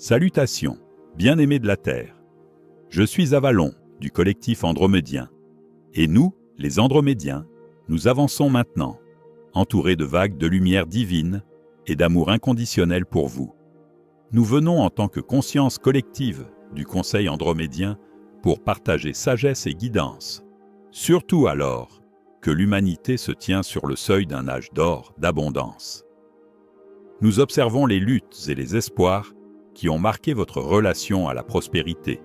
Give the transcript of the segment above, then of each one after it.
Salutations, bien-aimés de la Terre. Je suis Avalon, du collectif Andromédien. Et nous, les Andromédiens, nous avançons maintenant, entourés de vagues de lumière divine et d'amour inconditionnel pour vous. Nous venons en tant que conscience collective du Conseil andromédien pour partager sagesse et guidance, surtout alors que l'humanité se tient sur le seuil d'un âge d'or d'abondance. Nous observons les luttes et les espoirs qui ont marqué votre relation à la prospérité,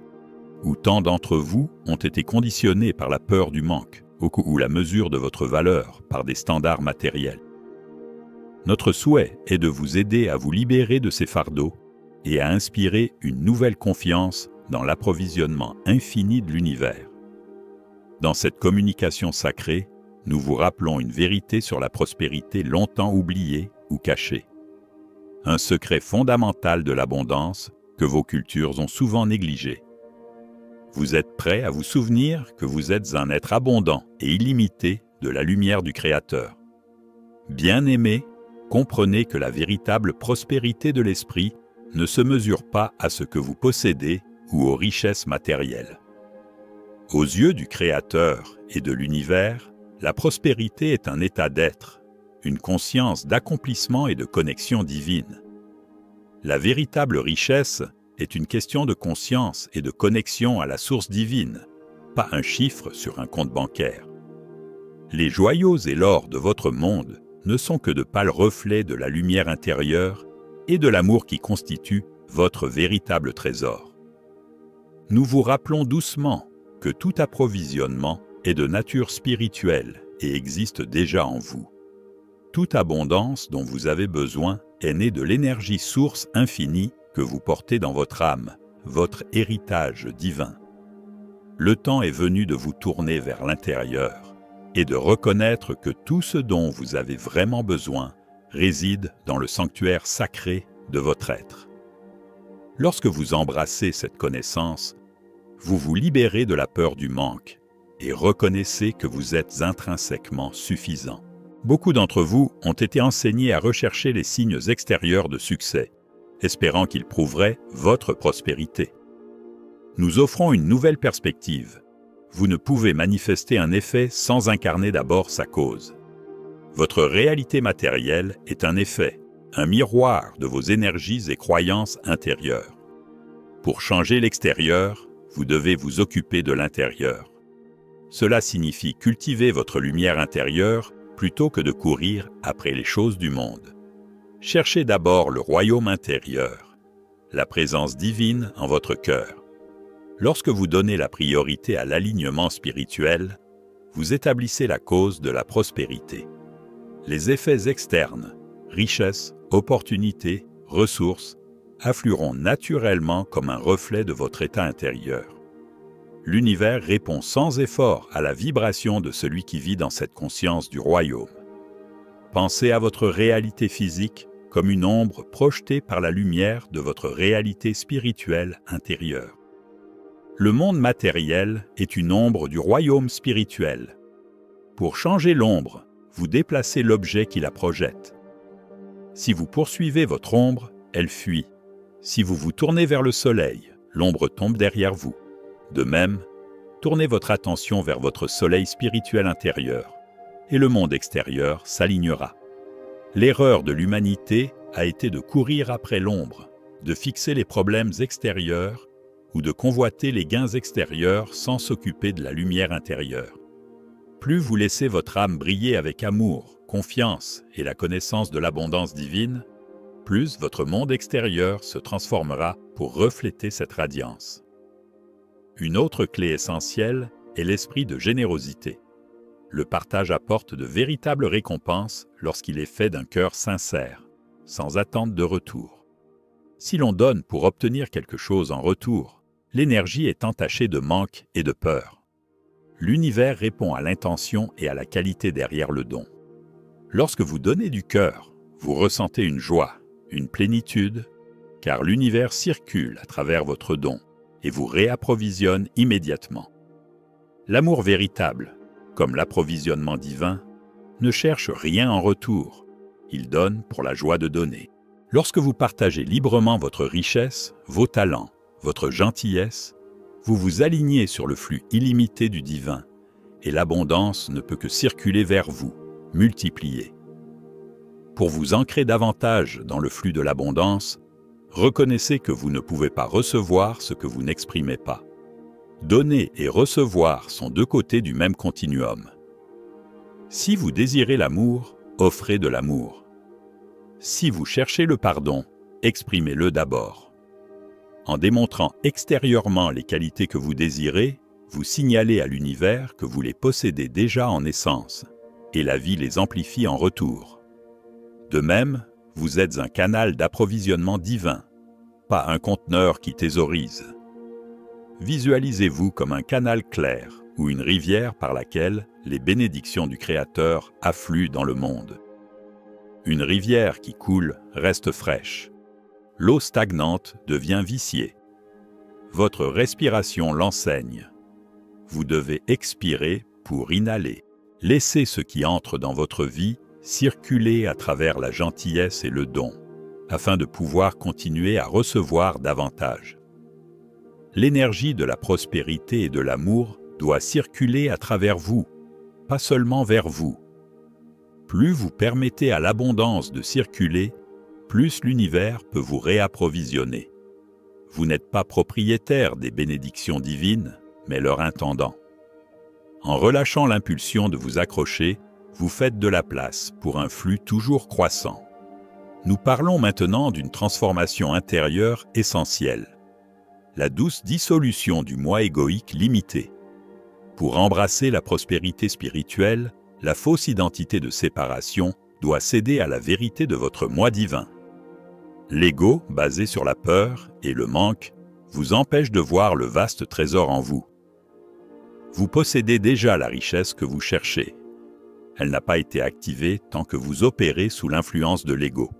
où tant d'entre vous ont été conditionnés par la peur du manque ou la mesure de votre valeur par des standards matériels. Notre souhait est de vous aider à vous libérer de ces fardeaux et à inspirer une nouvelle confiance dans l'approvisionnement infini de l'univers. Dans cette communication sacrée, nous vous rappelons une vérité sur la prospérité longtemps oubliée ou cachée. Un secret fondamental de l'abondance que vos cultures ont souvent négligé. Vous êtes prêts à vous souvenir que vous êtes un être abondant et illimité de la lumière du Créateur. Bien-aimés, comprenez que la véritable prospérité de l'esprit ne se mesure pas à ce que vous possédez ou aux richesses matérielles. Aux yeux du Créateur et de l'univers, la prospérité est un état d'être, une conscience d'accomplissement et de connexion divine. La véritable richesse est une question de conscience et de connexion à la source divine, pas un chiffre sur un compte bancaire. Les joyaux et l'or de votre monde ne sont que de pâles reflets de la lumière intérieure et de l'amour qui constitue votre véritable trésor. Nous vous rappelons doucement que tout approvisionnement est de nature spirituelle et existe déjà en vous. Toute abondance dont vous avez besoin est née de l'énergie source infinie que vous portez dans votre âme, votre héritage divin. Le temps est venu de vous tourner vers l'intérieur et de reconnaître que tout ce dont vous avez vraiment besoin réside dans le sanctuaire sacré de votre être. Lorsque vous embrassez cette connaissance, vous vous libérez de la peur du manque et reconnaissez que vous êtes intrinsèquement suffisant. Beaucoup d'entre vous ont été enseignés à rechercher les signes extérieurs de succès, espérant qu'ils prouveraient votre prospérité. Nous offrons une nouvelle perspective. Vous ne pouvez manifester un effet sans incarner d'abord sa cause. Votre réalité matérielle est un effet, un miroir de vos énergies et croyances intérieures. Pour changer l'extérieur, vous devez vous occuper de l'intérieur. Cela signifie cultiver votre lumière intérieure plutôt que de courir après les choses du monde. Cherchez d'abord le royaume intérieur, la présence divine en votre cœur. Lorsque vous donnez la priorité à l'alignement spirituel, vous établissez la cause de la prospérité. Les effets externes, richesses, opportunités, ressources, afflueront naturellement comme un reflet de votre état intérieur. L'univers répond sans effort à la vibration de celui qui vit dans cette conscience du royaume. Pensez à votre réalité physique comme une ombre projetée par la lumière de votre réalité spirituelle intérieure. Le monde matériel est une ombre du royaume spirituel. Pour changer l'ombre, vous déplacez l'objet qui la projette. Si vous poursuivez votre ombre, elle fuit. Si vous vous tournez vers le soleil, l'ombre tombe derrière vous. De même, tournez votre attention vers votre soleil spirituel intérieur, et le monde extérieur s'alignera. L'erreur de l'humanité a été de courir après l'ombre, de fixer les problèmes extérieurs ou de convoiter les gains extérieurs sans s'occuper de la lumière intérieure. Plus vous laissez votre âme briller avec amour, confiance et la connaissance de l'abondance divine, plus votre monde extérieur se transformera pour refléter cette radiance. Une autre clé essentielle est l'esprit de générosité. Le partage apporte de véritables récompenses lorsqu'il est fait d'un cœur sincère, sans attente de retour. Si l'on donne pour obtenir quelque chose en retour, l'énergie est entachée de manque et de peur. L'univers répond à l'intention et à la qualité derrière le don. Lorsque vous donnez du cœur, vous ressentez une joie, une plénitude, car l'univers circule à travers votre don et vous réapprovisionne immédiatement. L'amour véritable, comme l'approvisionnement divin, ne cherche rien en retour. Il donne pour la joie de donner. Lorsque vous partagez librement votre richesse, vos talents, votre gentillesse, vous vous alignez sur le flux illimité du divin, et l'abondance ne peut que circuler vers vous, multipliée. Pour vous ancrer davantage dans le flux de l'abondance, reconnaissez que vous ne pouvez pas recevoir ce que vous n'exprimez pas. Donner et recevoir sont deux côtés du même continuum. Si vous désirez l'amour, offrez de l'amour. Si vous cherchez le pardon, exprimez-le d'abord. En démontrant extérieurement les qualités que vous désirez, vous signalez à l'univers que vous les possédez déjà en essence, et la vie les amplifie en retour. De même, vous êtes un canal d'approvisionnement divin, pas un conteneur qui thésaurise. Visualisez-vous comme un canal clair ou une rivière par laquelle les bénédictions du Créateur affluent dans le monde. Une rivière qui coule reste fraîche. L'eau stagnante devient viciée. Votre respiration l'enseigne. Vous devez expirer pour inhaler. Laissez ce qui entre dans votre vie circuler à travers la gentillesse et le don, afin de pouvoir continuer à recevoir davantage. L'énergie de la prospérité et de l'amour doit circuler à travers vous, pas seulement vers vous. Plus vous permettez à l'abondance de circuler, plus l'univers peut vous réapprovisionner. Vous n'êtes pas propriétaire des bénédictions divines, mais leur intendant. En relâchant l'impulsion de vous accrocher, vous faites de la place pour un flux toujours croissant. Nous parlons maintenant d'une transformation intérieure essentielle. La douce dissolution du moi égoïque limité. Pour embrasser la prospérité spirituelle, la fausse identité de séparation doit céder à la vérité de votre moi divin. L'ego, basé sur la peur et le manque, vous empêche de voir le vaste trésor en vous. Vous possédez déjà la richesse que vous cherchez. Elle n'a pas été activée tant que vous opérez sous l'influence de l'ego.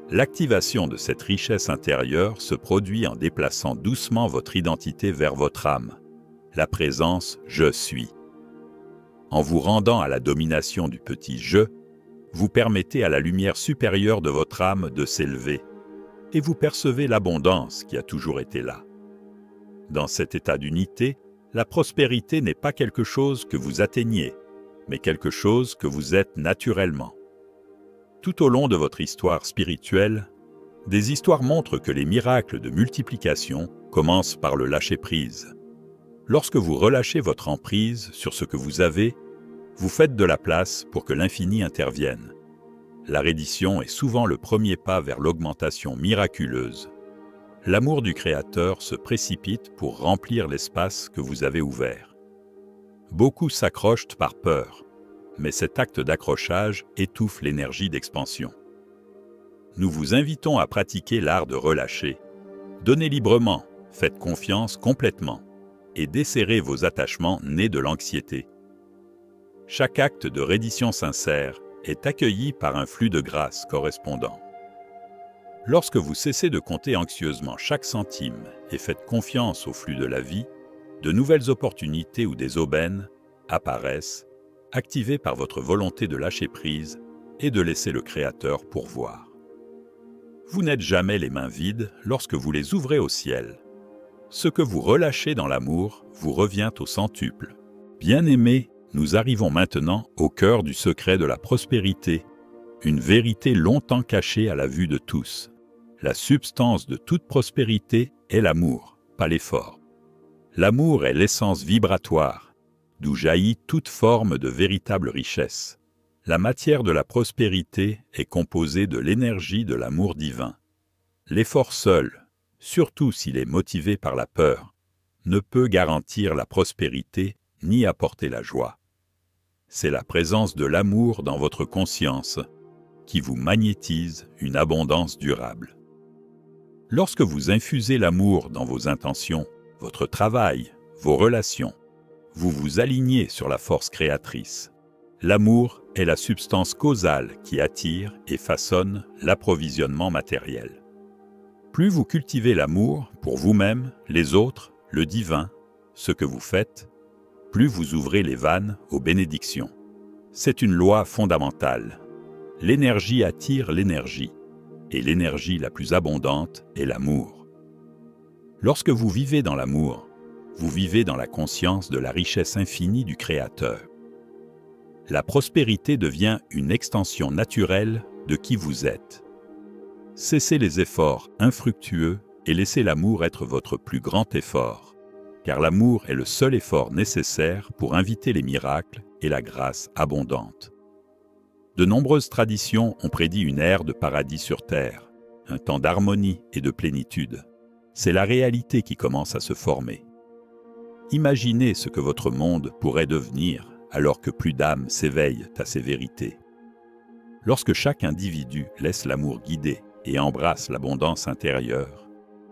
L'activation de cette richesse intérieure se produit en déplaçant doucement votre identité vers votre âme, la présence « je suis ». En vous rendant à la domination du petit « je », vous permettez à la lumière supérieure de votre âme de s'élever, et vous percevez l'abondance qui a toujours été là. Dans cet état d'unité, la prospérité n'est pas quelque chose que vous atteignez, mais quelque chose que vous êtes naturellement. Tout au long de votre histoire spirituelle, des histoires montrent que les miracles de multiplication commencent par le lâcher-prise. Lorsque vous relâchez votre emprise sur ce que vous avez, vous faites de la place pour que l'infini intervienne. La reddition est souvent le premier pas vers l'augmentation miraculeuse. L'amour du Créateur se précipite pour remplir l'espace que vous avez ouvert. Beaucoup s'accrochent par peur, mais cet acte d'accrochage étouffe l'énergie d'expansion. Nous vous invitons à pratiquer l'art de relâcher. Donnez librement, faites confiance complètement, et desserrez vos attachements nés de l'anxiété. Chaque acte de reddition sincère est accueilli par un flux de grâce correspondant. Lorsque vous cessez de compter anxieusement chaque centime et faites confiance au flux de la vie, de nouvelles opportunités ou des aubaines apparaissent, activées par votre volonté de lâcher prise et de laisser le Créateur pourvoir. Vous n'êtes jamais les mains vides lorsque vous les ouvrez au ciel. Ce que vous relâchez dans l'amour vous revient au centuple. Bien-aimés, nous arrivons maintenant au cœur du secret de la prospérité, une vérité longtemps cachée à la vue de tous. La substance de toute prospérité est l'amour, pas l'effort. L'amour est l'essence vibratoire, d'où jaillit toute forme de véritable richesse. La matière de la prospérité est composée de l'énergie de l'amour divin. L'effort seul, surtout s'il est motivé par la peur, ne peut garantir la prospérité ni apporter la joie. C'est la présence de l'amour dans votre conscience qui vous magnétise une abondance durable. Lorsque vous infusez l'amour dans vos intentions, votre travail, vos relations, vous vous alignez sur la force créatrice. L'amour est la substance causale qui attire et façonne l'approvisionnement matériel. Plus vous cultivez l'amour pour vous-même, les autres, le divin, ce que vous faites, plus vous ouvrez les vannes aux bénédictions. C'est une loi fondamentale. L'énergie attire l'énergie. et l'énergie la plus abondante est l'amour. Lorsque vous vivez dans l'amour, vous vivez dans la conscience de la richesse infinie du Créateur. La prospérité devient une extension naturelle de qui vous êtes. Cessez les efforts infructueux et laissez l'amour être votre plus grand effort, car l'amour est le seul effort nécessaire pour inviter les miracles et la grâce abondante. De nombreuses traditions ont prédit une ère de paradis sur terre, un temps d'harmonie et de plénitude. C'est la réalité qui commence à se former. Imaginez ce que votre monde pourrait devenir alors que plus d'âmes s'éveillent à ces vérités. Lorsque chaque individu laisse l'amour guider et embrasse l'abondance intérieure,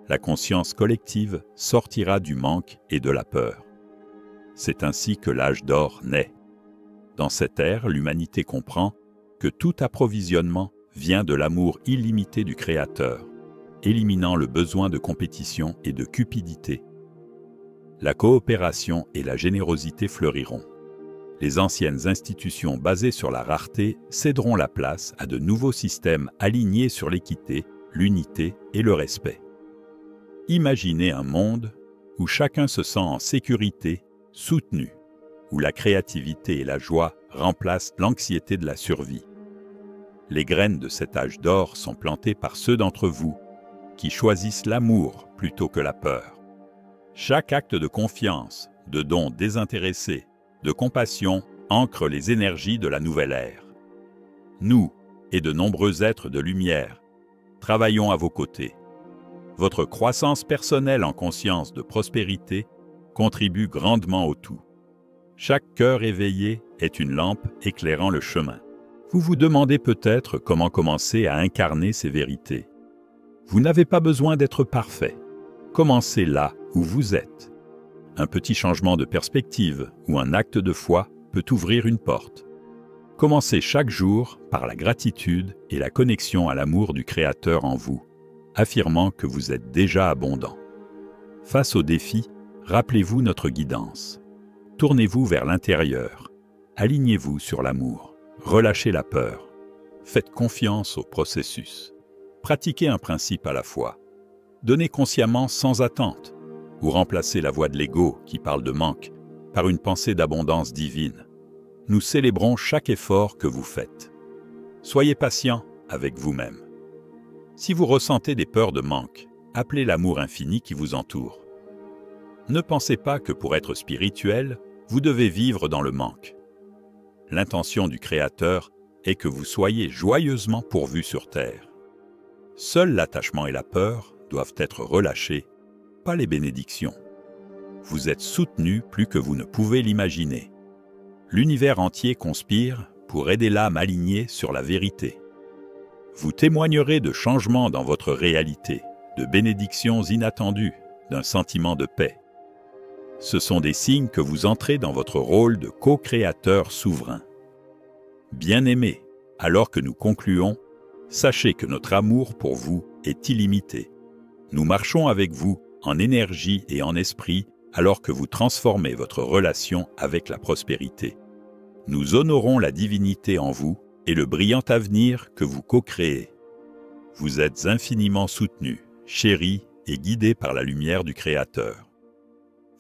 la conscience collective sortira du manque et de la peur. C'est ainsi que l'âge d'or naît. Dans cette ère, l'humanité comprend que tout approvisionnement vient de l'amour illimité du Créateur, éliminant le besoin de compétition et de cupidité. La coopération et la générosité fleuriront. Les anciennes institutions basées sur la rareté céderont la place à de nouveaux systèmes alignés sur l'équité, l'unité et le respect. Imaginez un monde où chacun se sent en sécurité, soutenu, où la créativité et la joie remplacent l'anxiété de la survie. Les graines de cet âge d'or sont plantées par ceux d'entre vous qui choisissent l'amour plutôt que la peur. Chaque acte de confiance, de don désintéressé, de compassion ancre les énergies de la nouvelle ère. Nous, et de nombreux êtres de lumière, travaillons à vos côtés. Votre croissance personnelle en conscience de prospérité contribue grandement au tout. Chaque cœur éveillé est une lampe éclairant le chemin. Vous vous demandez peut-être comment commencer à incarner ces vérités. Vous n'avez pas besoin d'être parfait. Commencez là où vous êtes. Un petit changement de perspective ou un acte de foi peut ouvrir une porte. Commencez chaque jour par la gratitude et la connexion à l'amour du Créateur en vous, affirmant que vous êtes déjà abondant. Face aux défis, rappelez-vous notre guidance. Tournez-vous vers l'intérieur. Alignez-vous sur l'amour. Relâchez la peur. Faites confiance au processus. Pratiquez un principe à la fois. Donnez consciemment sans attente, ou remplacez la voix de l'ego qui parle de manque par une pensée d'abondance divine. Nous célébrons chaque effort que vous faites. Soyez patient avec vous-même. Si vous ressentez des peurs de manque, appelez l'amour infini qui vous entoure. Ne pensez pas que pour être spirituel, vous devez vivre dans le manque. L'intention du Créateur est que vous soyez joyeusement pourvus sur terre. Seul l'attachement et la peur doivent être relâchés, pas les bénédictions. Vous êtes soutenus plus que vous ne pouvez l'imaginer. L'univers entier conspire pour aider l'âme alignée sur la vérité. Vous témoignerez de changements dans votre réalité, de bénédictions inattendues, d'un sentiment de paix. Ce sont des signes que vous entrez dans votre rôle de co-créateur souverain. Bien-aimés, alors que nous concluons, sachez que notre amour pour vous est illimité. Nous marchons avec vous en énergie et en esprit alors que vous transformez votre relation avec la prospérité. Nous honorons la divinité en vous et le brillant avenir que vous co-créez. Vous êtes infiniment soutenus, chéris et guidés par la lumière du Créateur.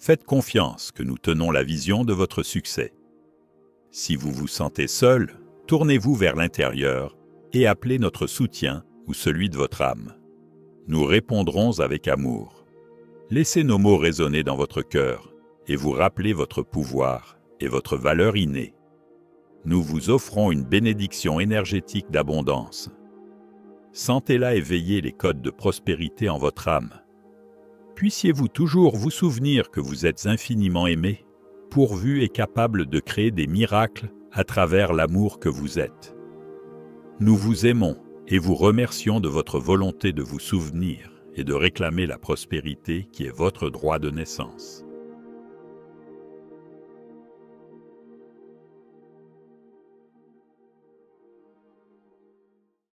Faites confiance que nous tenons la vision de votre succès. Si vous vous sentez seul, tournez-vous vers l'intérieur et appelez notre soutien ou celui de votre âme. Nous répondrons avec amour. Laissez nos mots résonner dans votre cœur et vous rappeler votre pouvoir et votre valeur innée. Nous vous offrons une bénédiction énergétique d'abondance. Sentez-la éveiller les codes de prospérité en votre âme. Puissiez-vous toujours vous souvenir que vous êtes infiniment aimé, pourvu et capable de créer des miracles à travers l'amour que vous êtes. Nous vous aimons et vous remercions de votre volonté de vous souvenir et de réclamer la prospérité qui est votre droit de naissance.